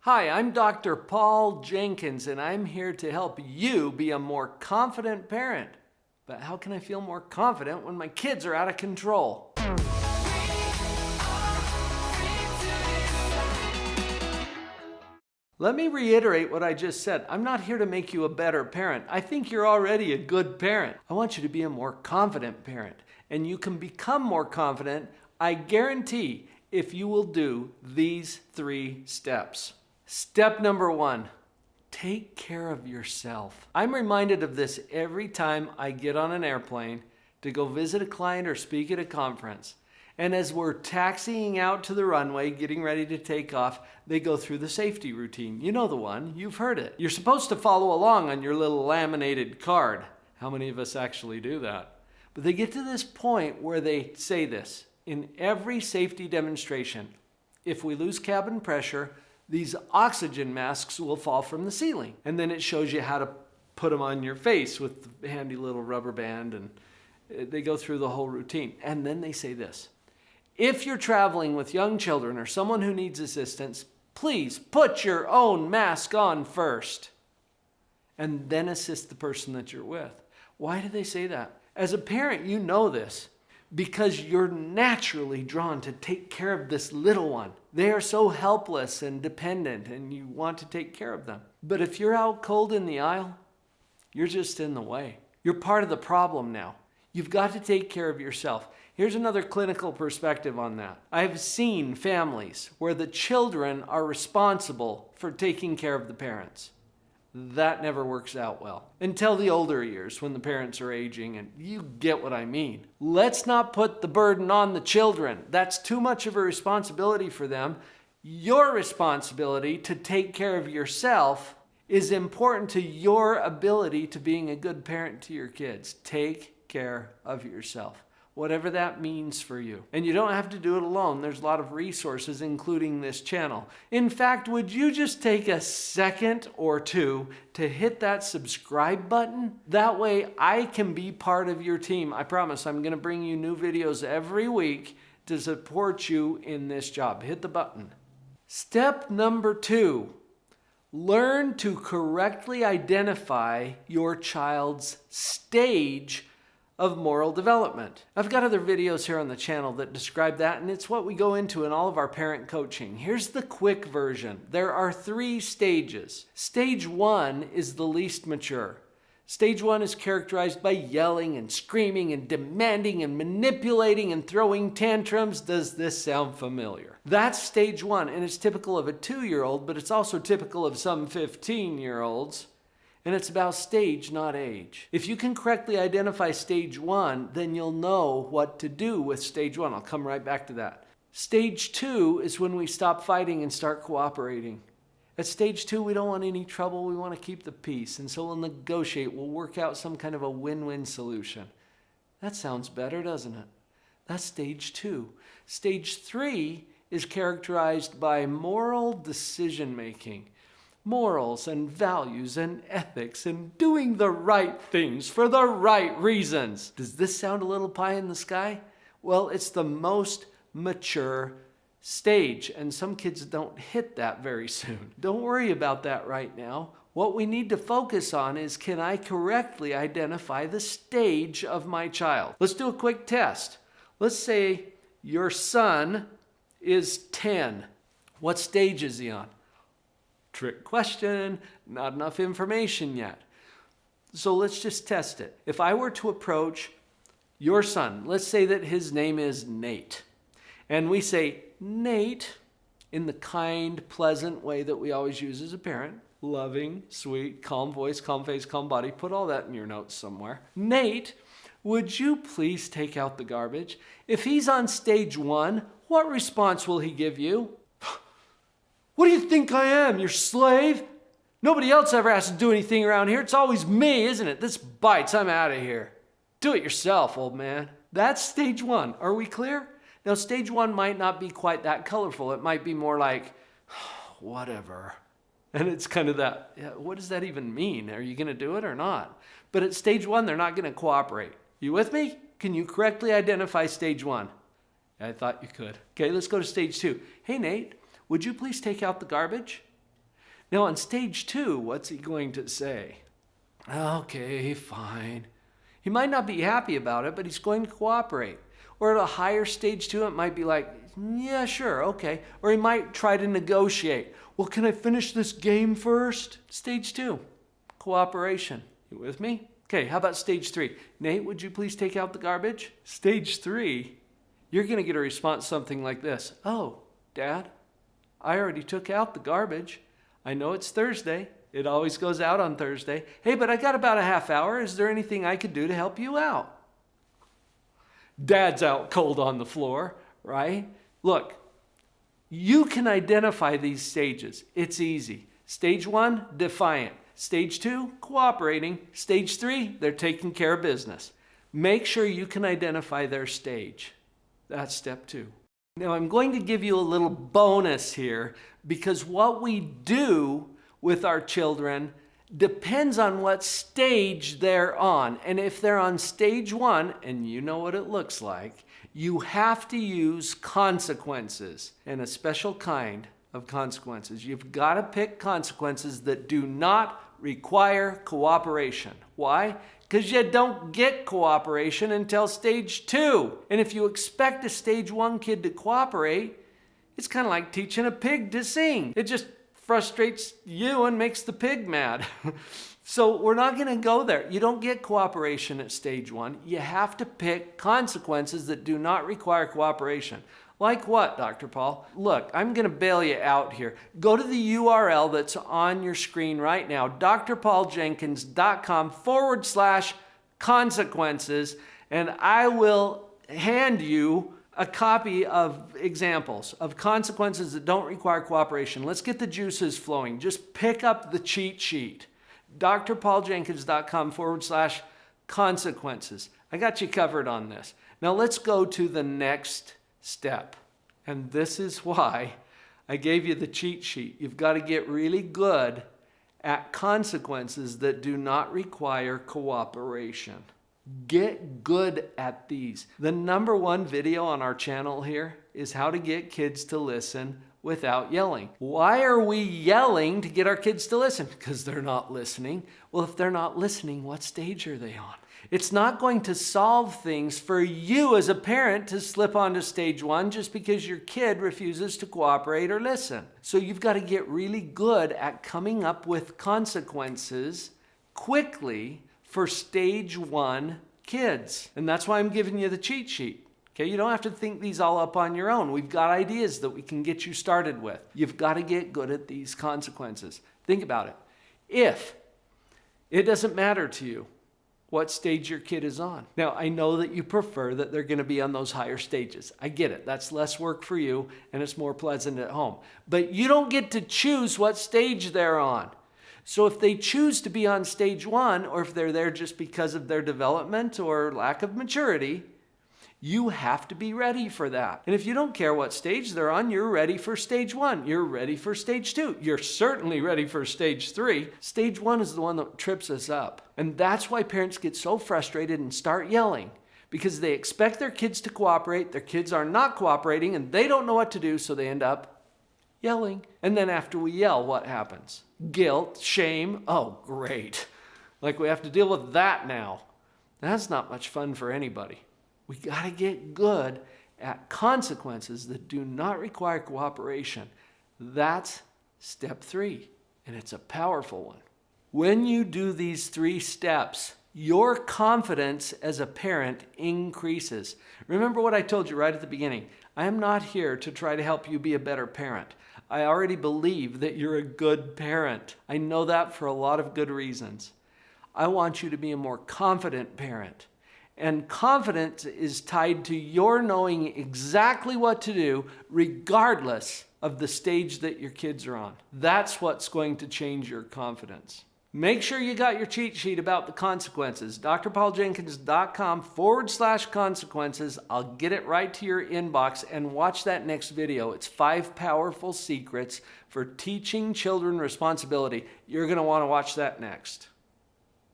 Hi, I'm Dr. Paul Jenkins, and I'm here to help you be a more confident parent. But how can I feel more confident when my kids are out of control? Let me reiterate what I just said. I'm not here to make you a better parent. I think you're already a good parent. I want you to be a more confident parent. And you can become more confident, I guarantee, if you will do these 3 steps. Step number 1, take care of yourself. I'm reminded of this every time I get on an airplane to go visit a client or speak at a conference. And as we're taxiing out to the runway, getting ready to take off, they go through the safety routine. You know the one, you've heard it. You're supposed to follow along on your little laminated card. How many of us actually do that? But they get to this point where they say this. In every safety demonstration, if we lose cabin pressure, these oxygen masks will fall from the ceiling. And then it shows you how to put them on your face with the handy little rubber band, and they go through the whole routine. And then they say this. If you're traveling with young children or someone who needs assistance, please put your own mask on first and then assist the person that you're with. Why do they say that? As a parent, you know this because you're naturally drawn to take care of this little one. They are so helpless and dependent, and you want to take care of them. But if you're out cold in the aisle, you're just in the way. You're part of the problem now. You've got to take care of yourself. Here's another clinical perspective on that. I've seen families where the children are responsible for taking care of the parents. That never works out well. Until the older years when the parents are aging, and you get what I mean. Let's not put the burden on the children. That's too much of a responsibility for them. Your responsibility to take care of yourself is important to your ability to being a good parent to your kids. Take care of yourself, whatever that means for you. And you don't have to do it alone. There's a lot of resources, including this channel. In fact, would you just take a second or two to hit that subscribe button? That way I can be part of your team. I promise I'm going to bring you new videos every week to support you in this job. Hit the button. Step number 2, learn to correctly identify your child's stage of moral development. I've got other videos here on the channel that describe that, and it's what we go into in all of our parent coaching. Here's the quick version. There are 3 stages. Stage 1 is the least mature. Stage 1 is characterized by yelling and screaming and demanding and manipulating and throwing tantrums. Does this sound familiar? That's stage 1, and it's typical of a 2-year-old, but it's also typical of some 15-year-olds. And it's about stage, not age. If you can correctly identify stage 1, then you'll know what to do with stage 1. I'll come right back to that. Stage 2 is when we stop fighting and start cooperating. At stage 2, we don't want any trouble. We want to keep the peace. And so we'll negotiate. We'll work out some kind of a win-win solution. That sounds better, doesn't it? That's stage 2. Stage 3 is characterized by moral decision-making. Morals and values and ethics and doing the right things for the right reasons. Does this sound a little pie in the sky? Well, it's the most mature stage, and some kids don't hit that very soon. Don't worry about that right now. What we need to focus on is, can I correctly identify the stage of my child? Let's do a quick test. Let's say your son is 10. What stage is he on? Trick question, not enough information yet. So let's just test it. If I were to approach your son, let's say that his name is Nate, and we say, Nate, in the kind, pleasant way that we always use as a parent, loving, sweet, calm voice, calm face, calm body, put all that in your notes somewhere. Nate, would you please take out the garbage? If he's on stage 1, what response will he give you? What do you think I am, your slave? Nobody else ever has to do anything around here. It's always me, isn't it? This bites, I'm out of here. Do it yourself, old man. That's stage 1. Are we clear? Now, stage 1 might not be quite that colorful. It might be more like, whatever. And it's kind of that, yeah, what does that even mean? Are you going to do it or not? But at stage 1, they're not going to cooperate. You with me? Can you correctly identify stage 1? I thought you could. Okay, let's go to stage 2. Hey, Nate. Would you please take out the garbage? Now on stage 2, what's he going to say? Okay, fine. He might not be happy about it, but he's going to cooperate. Or at a higher stage 2, it might be like, yeah, sure, okay. Or he might try to negotiate. Well, can I finish this game first? Stage 2, cooperation. You with me? Okay, how about stage 3? Nate, would you please take out the garbage? Stage 3, you're going to get a response something like this. Oh, Dad, I already took out the garbage. I know it's Thursday. It always goes out on Thursday. Hey, but I got about a half hour. Is there anything I could do to help you out? Dad's out cold on the floor, right? Look, you can identify these stages. It's easy. Stage 1, defiant. Stage 2, cooperating. Stage 3, they're taking care of business. Make sure you can identify their stage. That's step 2. Now I'm going to give you a little bonus here because what we do with our children depends on what stage they're on. And if they're on stage 1, and you know what it looks like, you have to use consequences, and a special kind of consequences. You've got to pick consequences that do not require cooperation. Why? Because you don't get cooperation until stage 2. And if you expect a stage 1 kid to cooperate, it's kind of like teaching a pig to sing. It just frustrates you and makes the pig mad. So we're not going to go there. You don't get cooperation at stage 1. You have to pick consequences that do not require cooperation. Like what, Dr. Paul? Look, I'm going to bail you out here. Go to the URL that's on your screen right now, drpauljenkins.com/consequences, and I will hand you a copy of examples of consequences that don't require cooperation. Let's get the juices flowing. Just pick up the cheat sheet. drpauljenkins.com/consequences. I got you covered on this. Now let's go to the next step. And this is why I gave you the cheat sheet. You've got to get really good at consequences that do not require cooperation. Get good at these. The number 1 video on our channel here is how to get kids to listen without yelling. Why are we yelling to get our kids to listen? Because they're not listening. Well, if they're not listening, what stage are they on? It's not going to solve things for you as a parent to slip onto stage 1 just because your kid refuses to cooperate or listen. So you've got to get really good at coming up with consequences quickly for stage 1 kids. And that's why I'm giving you the cheat sheet. Okay, you don't have to think these all up on your own. We've got ideas that we can get you started with. You've got to get good at these consequences. Think about it. If it doesn't matter to you what stage your kid is on. Now, I know that you prefer that they're going to be on those higher stages. I get it. That's less work for you and it's more pleasant at home. But you don't get to choose what stage they're on. So if they choose to be on stage 1, or if they're there just because of their development or lack of maturity, you have to be ready for that. And if you don't care what stage they're on, you're ready for stage 1. You're ready for stage 2. You're certainly ready for stage 3. Stage 1 is the one that trips us up. And that's why parents get so frustrated and start yelling, because they expect their kids to cooperate. Their kids are not cooperating and they don't know what to do, so they end up yelling. And then after we yell, what happens? Guilt, shame. Oh, great. Like we have to deal with that now. That's not much fun for anybody. We got to get good at consequences that do not require cooperation. That's step 3, and it's a powerful one. When you do these 3 steps, your confidence as a parent increases. Remember what I told you right at the beginning. I am not here to try to help you be a better parent. I already believe that you're a good parent. I know that for a lot of good reasons. I want you to be a more confident parent. And confidence is tied to your knowing exactly what to do regardless of the stage that your kids are on. That's what's going to change your confidence. Make sure you got your cheat sheet about the consequences. drpauljenkins.com/consequences. I'll get it right to your inbox, and watch that next video. It's 5 powerful secrets for teaching children responsibility. You're going to want to watch that next.